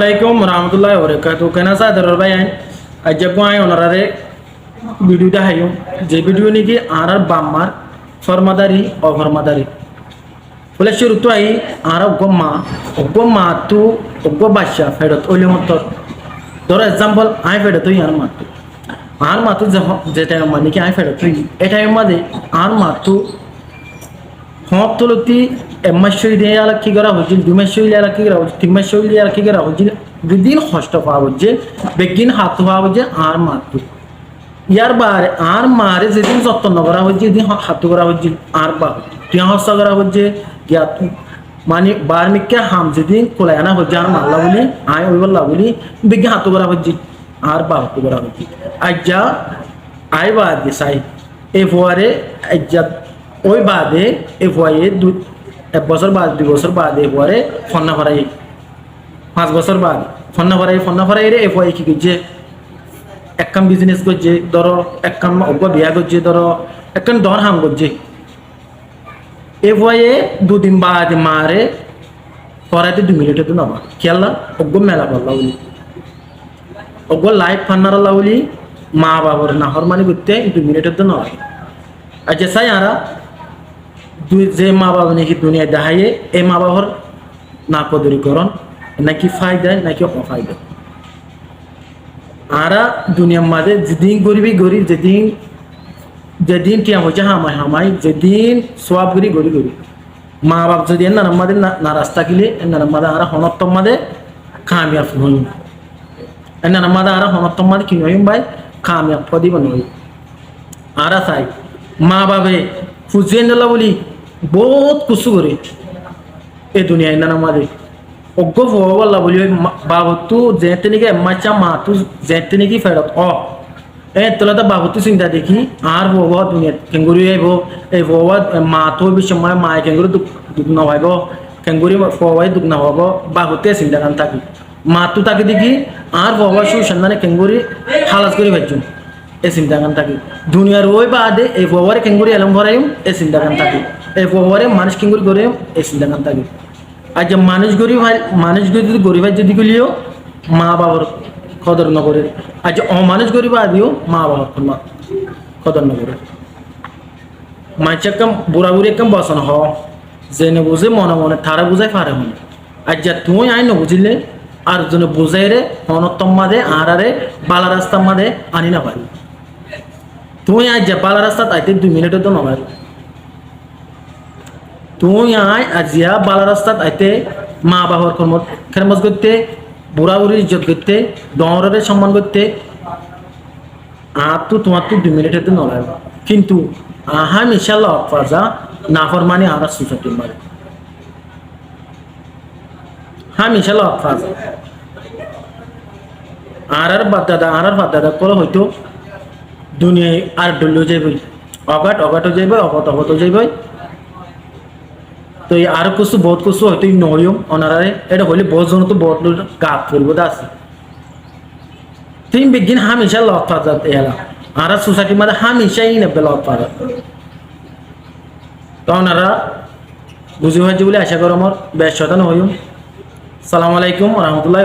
আলাইকুম রহমতুল্লাহ বরকাত কেনা সাদর ভাই আজ আই ওনারে ভিডিওটা হাইও যে ভিডিও নাকি আর বাম্মার ফরমাদারি অফরমাদারি বলে শুরু তো আই আর মা তু অগ্গ বাদশা ফেরত ওলি মত ধরো এক্সাম্পল আই ফেরত তুই আর মাতু যে টাইম মানে কি আই ফেরত তুই এ টাইম মাঝে আর মাতু হপ তুলতি এমাশই দিয়ে আলা কি করা হচ্ছে দুমাশই আলা কি করা হচ্ছে তিনমাশই আলা কি করা হচ্ছে দুদিন কষ্ট পাওয়া হচ্ছে বেগিন হাত পাওয়া হচ্ছে আর মাতু ইয়ার বারে আর মারে যেদিন যত্ন করা হচ্ছে যেদিন হাত করা হচ্ছে আর বা টিয়া হস্তা করা হচ্ছে গিয়া মানে বার্মিককে হাম যেদিন কোলাই আনা হচ্ছে আর মাল্লা বলি আয় ওই বললা বলি বেগিন হাত করা হচ্ছে আর বা হাত করা হচ্ছে আজ্জা আয় বা দিসাই এ ফোয়ারে আজ্জা ওই বাদে এ ফোয়ারে এক বছর বাদ 2 বছর বাদে পরে ফন্না ফরাই 5 বছর বাদ ফন্না ফরাই রে এ ফোয়ারে কি করছে একখান বিজনেস করছে ধরো একখান অজ্ঞ বিয়া করছে ধরো একখান দর হাম করছে এ ফোয়ারে 2 দিন বাদ মারে পরাইতে 2 মিনিটে তো নবা খেলা অজ্ঞ মেলা করলা বলি অজ্ঞ লাইফ ফান্নার বলি মা বাবার না হরমানি করতে 2 মিনিটে তো নয় আচ্ছা সাই আরা যে মা বাবা নাকি দুনিয়া দেখাইয়ে এই মা বাবার না কদরীকরণ নাকি ফায়দা নাকি অফায়দা আরা দুনিয়ার মাঝে যেদিন গরিবই গরিব যেদিন টিয়া হচ্ছে হামাই যেদিন সোয়াব গরি মা বাপ যদি এর নারাম মাদের না রাস্তা কিলে এর নারাম মাদে আরা হনত্তম মাদে কামিয়াব হইম এর নারাম মাদে আরা হনত্তম মাদে কি হইম ভাই কামিয়াব পদিব নই আরা চাই মা বাবে ফুজিয়ে নিলা বলি বহুত কিছু করে এই দুনিয়ায় না আমাদের অজ্ঞ ভগবাল্লা বলি বাবতু যেতে নাকি মাচা মাতু যেতে নাকি ফেরত তোলা তো বাবতু চিন্তা দেখি আর ভগবান দুনিয়া কেঙ্গুরি আইব এই ভগবান মাতো সময় মায়ে কেঙ্গুরি দুঃখ নভাইব কেঙ্গুরি ভগবাই দুঃখ নভাব বাবতে চিন্তা কান থাকি মাতু তাকে দেখি আর ভগবান সুসন্ধানে কেঙ্গুরি হালাস করে ভাবছুন এই চিন্তা কান থাকি দুনিয়ার ওই বাদে এই ভগবারে কেঙ্গুরি এলম ভরাইম এই চিন্তা কান থাকি এই ভগবারে মানুষ কেঙ্গুরি করে এই চিন্তা কান থাকি আর যে মানুষ যদি গরিব হয় যদি গলিও মা বাবার কদর নকরে আর যে অমানুষ গরিব আদিও মা বাবার কদর নকরে মানুষ একদম বুড়া বুড়ি একদম বসন হ যে বুঝে মনে মনে তারা বুঝাই পারে হন আর যা তুই আই বুঝিলে আর জনে বুঝাই রে অনত্তম মাদে আরে বালা রাস্তার মাদে আনি না পারি তুই আজ যে বালা রাস্তা তাইতে 2 মিনিটে তো নবাই তুই আয় আজিয়া বালা রাস্তা তাইতে মা বাবার খেরমজ করতে বুড়া বুড়ির ইজ্জত করতে ডরের সম্মান করতে আর তো তোমার তো 2 মিনিটে তো নয় কিন্তু আহা মিশাল্লাহ ফাজা নাফরমানি আর সুসাইটির মারে হ্যাঁ মিশাল্লাহ ফাজা আর বাদাদা করে হয়তো দুনিয়ায় আর ডুল্লো যাইবই অগাট যাইব অগত যাইবই তো আর কিছু বহুত কিছু হয়তো নহইম অনারে এটা হইলে বহুত জন তো বহুত গাপ করব আছে তিন বিজ্ঞান হামেশা লক ফাজাত এলা আর সোসাইটি মাঝে হামেশাই নেবে লক ফাজাত তো ওনারা বুঝি হয়েছে বলে আশা করো আমার বেশ শতান হইম সালাম আলাইকুম রহমতুল্লাহ।